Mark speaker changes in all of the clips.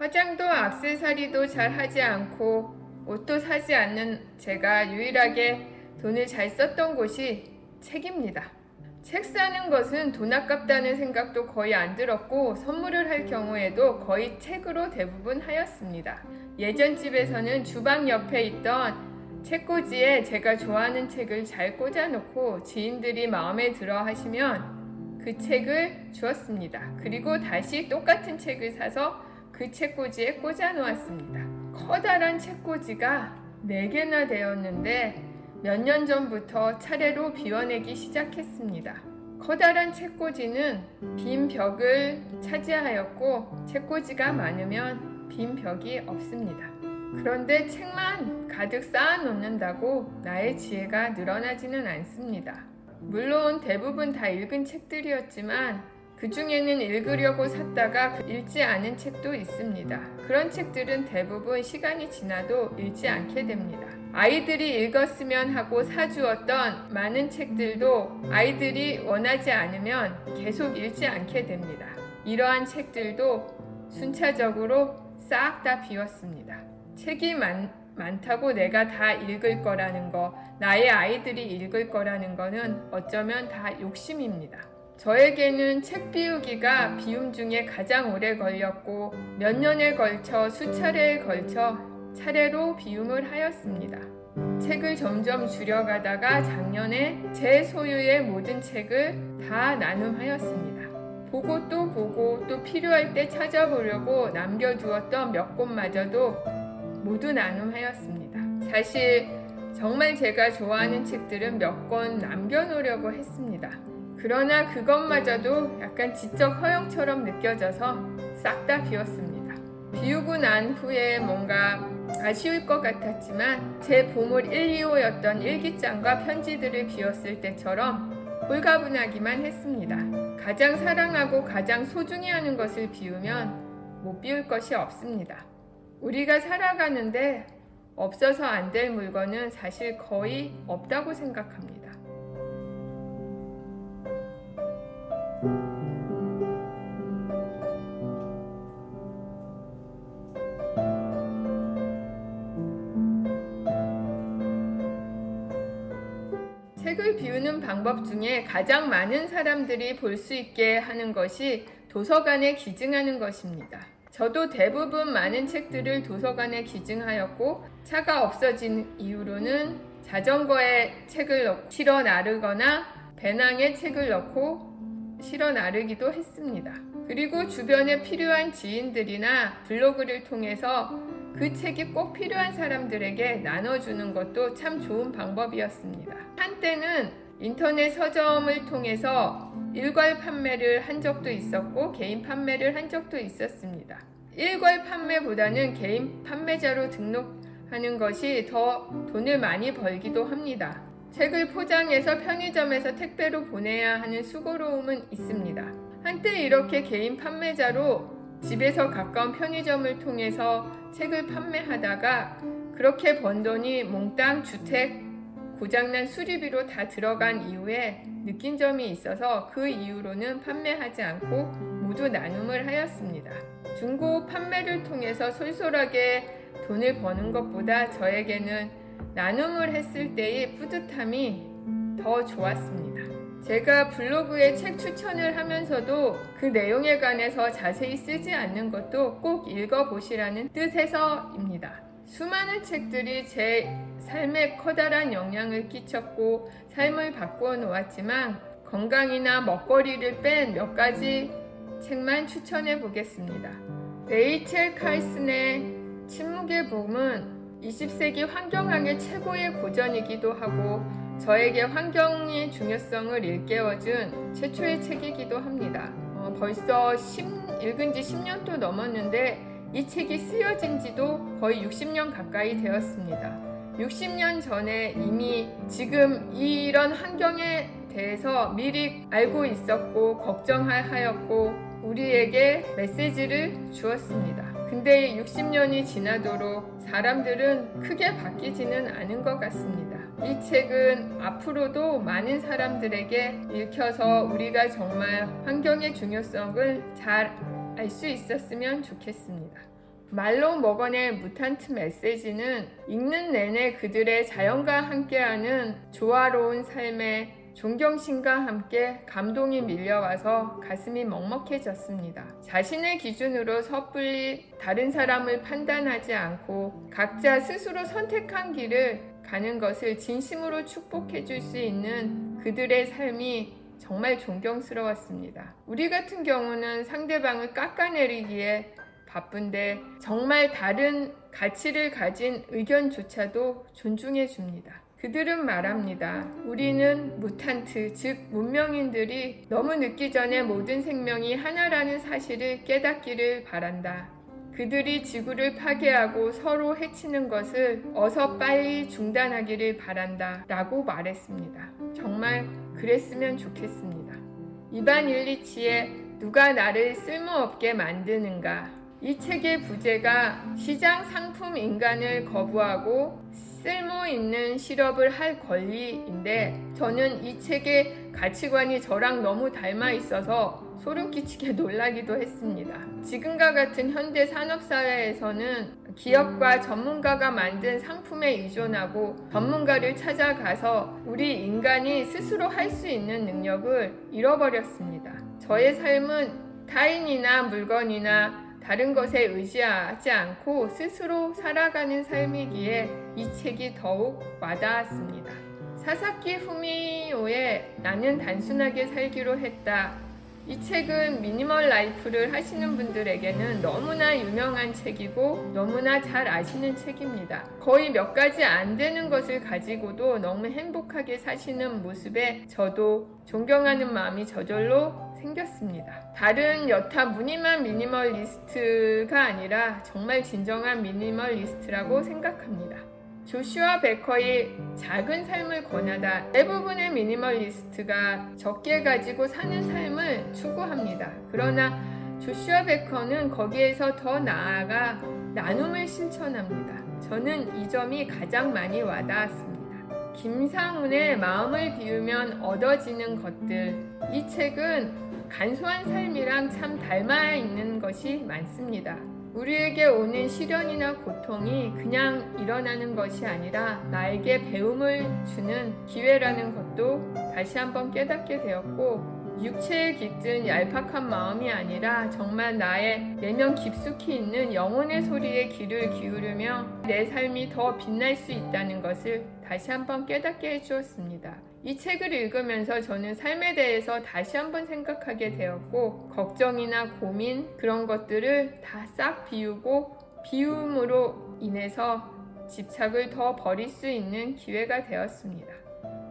Speaker 1: 화장도 액세서리도 잘 하지 않고 옷도 사지 않는 제가 유일하게 돈을 잘 썼던 곳이 책입니다. 책 사는 것은 돈 아깝다는 생각도 거의 안 들었고 선물을 할 경우에도 거의 책으로 대부분 하였습니다. 예전 집에서는 주방 옆에 있던 책꽂이에 제가 좋아하는 책을 잘 꽂아놓고 지인들이 마음에 들어 하시면 그 책을 주었습니다. 그리고 다시 똑같은 책을 사서 그 책꽂이에 꽂아 놓았습니다. 커다란 책꽂이가 4개나 되었는데 몇 년 전부터 차례로 비워내기 시작했습니다. 커다란 책꽂이는 빈 벽을 차지하였고 책꽂이가 많으면 빈 벽이 없습니다. 그런데 책만 가득 쌓아 놓는다고 나의 지혜가 늘어나지는 않습니다. 물론 대부분 다 읽은 책들이었지만 그 중에는 읽으려고 샀다가 읽지 않은 책도 있습니다. 그런 책들은 대부분 시간이 지나도 읽지 않게 됩니다. 아이들이 읽었으면 하고 사주었던 많은 책들도 아이들이 원하지 않으면 계속 읽지 않게 됩니다. 이러한 책들도 순차적으로 싹 다 비웠습니다. 책이 많다고 내가 다 읽을 거라는 거, 나의 아이들이 읽을 거라는 거는 어쩌면 다 욕심입니다. 저에게는 책 비우기가 비움 중에 가장 오래 걸렸고 몇 년에 걸쳐 수차례에 걸쳐 차례로 비움을 하였습니다. 책을 점점 줄여가다가 작년에 제 소유의 모든 책을 다 나눔하였습니다. 보고 또 필요할 때 찾아보려고 남겨두었던 몇 권마저도 모두 나눔하였습니다. 사실 정말 제가 좋아하는 책들은 몇 권 남겨놓으려고 했습니다. 그러나 그것마저도 약간 지적 허용처럼 느껴져서 싹 다 비웠습니다. 비우고 난 후에 뭔가 아쉬울 것 같았지만 제 보물 1, 2호였던 일기장과 편지들을 비웠을 때처럼 홀가분하기만 했습니다. 가장 사랑하고 가장 소중히 하는 것을 비우면 못 비울 것이 없습니다. 우리가 살아가는데 없어서 안 될 물건은 사실 거의 없다고 생각합니다. 책을 비우는 방법 중에 가장 많은 사람들이 볼 수 있게 하는 것이 도서관에 기증하는 것입니다. 저도 대부분 많은 책들을 도서관에 기증하였고 차가 없어진 이후로는 자전거에 책을 넣고 실어 나르거나 배낭에 책을 넣고 실어 나르기도 했습니다. 그리고 주변에 필요한 지인들이나 블로그를 통해서 그 책이 꼭 필요한 사람들에게 나눠주는 것도 참 좋은 방법이었습니다. 한때는 인터넷 서점을 통해서 일괄 판매를 한 적도 있었고 개인 판매를 한 적도 있었습니다. 일괄 판매보다는 개인 판매자로 등록하는 것이 더 돈을 많이 벌기도 합니다. 책을 포장해서 편의점에서 택배로 보내야 하는 수고로움은 있습니다. 한때 이렇게 개인 판매자로 집에서 가까운 편의점을 통해서 책을 판매하다가 그렇게 번 돈이 몽땅 주택 고장난 수리비로 다 들어간 이후에 느낀 점이 있어서 그 이후로는 판매하지 않고 모두 나눔을 하였습니다. 중고 판매를 통해서 솔솔하게 돈을 버는 것보다 저에게는 나눔을 했을 때의 뿌듯함이 더 좋았습니다. 제가 블로그에 책 추천을 하면서도 그 내용에 관해서 자세히 쓰지 않는 것도 꼭 읽어보시라는 뜻에서입니다. 수많은 책들이 제 삶에 커다란 영향을 끼쳤고 삶을 바꾸어 놓았지만 건강이나 먹거리를 뺀 몇 가지 책만 추천해 보겠습니다. 레이첼 칼슨의 침묵의 봄은 20세기 환경학의 최고의 고전이기도 하고 저에게 환경의 중요성을 일깨워준 최초의 책이기도 합니다. 벌써 읽은 지 10년도 넘었는데 이 책이 쓰여진 지도 거의 60년 가까이 되었습니다. 60년 전에 이미 지금 이런 환경에 대해서 미리 알고 있었고 걱정하였고 우리에게 메시지를 주었습니다. 근데 60년이 지나도록 사람들은 크게 바뀌지는 않은 것 같습니다. 이 책은 앞으로도 많은 사람들에게 읽혀서 우리가 정말 환경의 중요성을 잘 알 수 있었으면 좋겠습니다. 말로 먹어낼 무탄트 메시지는 읽는 내내 그들의 자연과 함께하는 조화로운 삶에 존경심과 함께 감동이 밀려와서 가슴이 먹먹해졌습니다. 자신의 기준으로 섣불리 다른 사람을 판단하지 않고 각자 스스로 선택한 길을 가는 것을 진심으로 축복해 줄 수 있는 그들의 삶이 정말 존경스러웠습니다. 우리 같은 경우는 상대방을 깎아내리기에 바쁜데 정말 다른 가치를 가진 의견조차도 존중해 줍니다. 그들은 말합니다. 우리는 무탄트, 즉 문명인들이 너무 늦기 전에 모든 생명이 하나라는 사실을 깨닫기를 바란다. 그들이 지구를 파괴하고 서로 해치는 것을 어서 빨리 중단하기를 바란다 라고 말했습니다. 정말 그랬으면 좋겠습니다. 이반 일리치의 누가 나를 쓸모없게 만드는가? 이 책의 부제가 시장 상품 인간을 거부하고 쓸모 있는 실업을 할 권리인데 저는 이 책의 가치관이 저랑 너무 닮아 있어서 소름 끼치게 놀라기도 했습니다. 지금과 같은 현대 산업사회에서는 기업과 전문가가 만든 상품에 의존하고 전문가를 찾아가서 우리 인간이 스스로 할 수 있는 능력을 잃어버렸습니다. 저의 삶은 타인이나 물건이나 다른 것에 의지하지 않고 스스로 살아가는 삶이기에 이 책이 더욱 와닿았습니다. 사사키 후미오의 나는 단순하게 살기로 했다. 이 책은 미니멀 라이프를 하시는 분들에게는 너무나 유명한 책이고 너무나 잘 아시는 책입니다. 거의 몇 가지 안 되는 것을 가지고도 너무 행복하게 사시는 모습에 저도 존경하는 마음이 저절로 생겼습니다. 다른 여타 무늬만 미니멀리스트가 아니라 정말 진정한 미니멀리스트라고 생각합니다. 조슈아 베커의 작은 삶을 권하다. 대부분의 미니멀리스트가 적게 가지고 사는 삶을 추구합니다. 그러나 조슈아 베커는 거기에서 더 나아가 나눔을 실천합니다. 저는 이 점이 가장 많이 와닿았습니다. 김상훈의 마음을 비우면 얻어지는 것들. 이 책은 간소한 삶이랑 참 닮아 있는 것이 많습니다. 우리에게 오는 시련이나 고통이 그냥 일어나는 것이 아니라 나에게 배움을 주는 기회라는 것도 다시 한번 깨닫게 되었고, 육체에 깃든 얄팍한 마음이 아니라 정말 나의 내면 깊숙이 있는 영혼의 소리에 귀를 기울이며 내 삶이 더 빛날 수 있다는 것을 다시 한번 깨닫게 해주었습니다. 이 책을 읽으면서 저는 삶에 대해서 다시 한번 생각하게 되었고, 걱정이나 고민 그런 것들을 다 싹 비우고 비움으로 인해서 집착을 더 버릴 수 있는 기회가 되었습니다.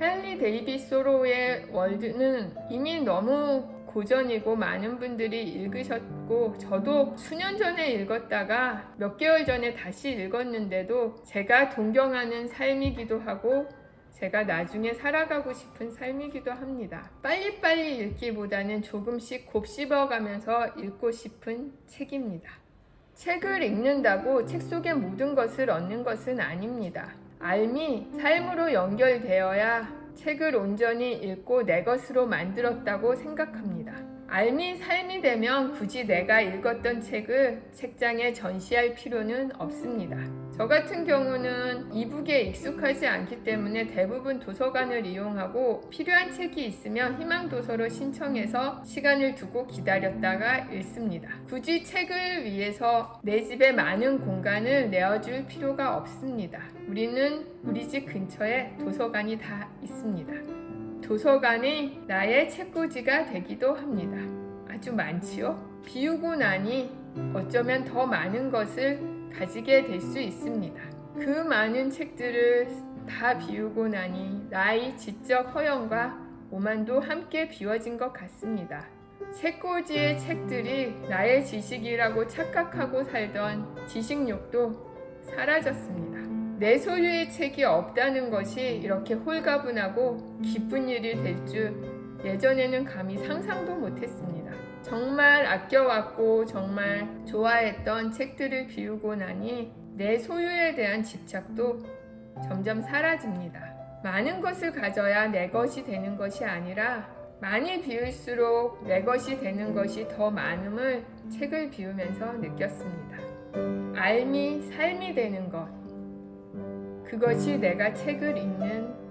Speaker 1: 헨리 데이비스 소로의 월드는 이미 너무 고전이고 많은 분들이 읽으셨고 저도 수년 전에 읽었다가 몇 개월 전에 다시 읽었는데도 제가 동경하는 삶이기도 하고 제가 나중에 살아가고 싶은 삶이기도 합니다. 빨리빨리 읽기보다는 조금씩 곱씹어가면서 읽고 싶은 책입니다. 책을 읽는다고 책 속의 모든 것을 얻는 것은 아닙니다. 삶이 삶으로 연결되어야 책을 온전히 읽고 내 것으로 만들었다고 생각합니다. 삶이 되면 굳이 내가 읽었던 책을 책장에 전시할 필요는 없습니다. 저 같은 경우는 이북에 익숙하지 않기 때문에 대부분 도서관을 이용하고 필요한 책이 있으면 희망도서로 신청해서 시간을 두고 기다렸다가 읽습니다. 굳이 책을 위해서 내 집에 많은 공간을 내어줄 필요가 없습니다. 우리는 우리 집 근처에 도서관이 다 있습니다. 도서관이 나의 책꽂이가 되기도 합니다. 아주 많지요? 비우고 나니 어쩌면 더 많은 것을 가지게 될 수 있습니다. 그 많은 책들을 다 비우고 나니 나의 지적 허영과 오만도 함께 비워진 것 같습니다. 책꽂이의 책들이 나의 지식이라고 착각하고 살던 지식욕도 사라졌습니다. 내 소유의 책이 없다는 것이 이렇게 홀가분하고 기쁜 일이 될 줄 예전에는 감히 상상도 못했습니다. 정말 아껴왔고 정말 좋아했던 책들을 비우고 나니 내 소유에 대한 집착도 점점 사라집니다. 많은 것을 가져야 내 것이 되는 것이 아니라 많이 비울수록 내 것이 되는 것이 더 많음을 책을 비우면서 느꼈습니다. 삶이 되는 것. 그것이 내가 책을 읽는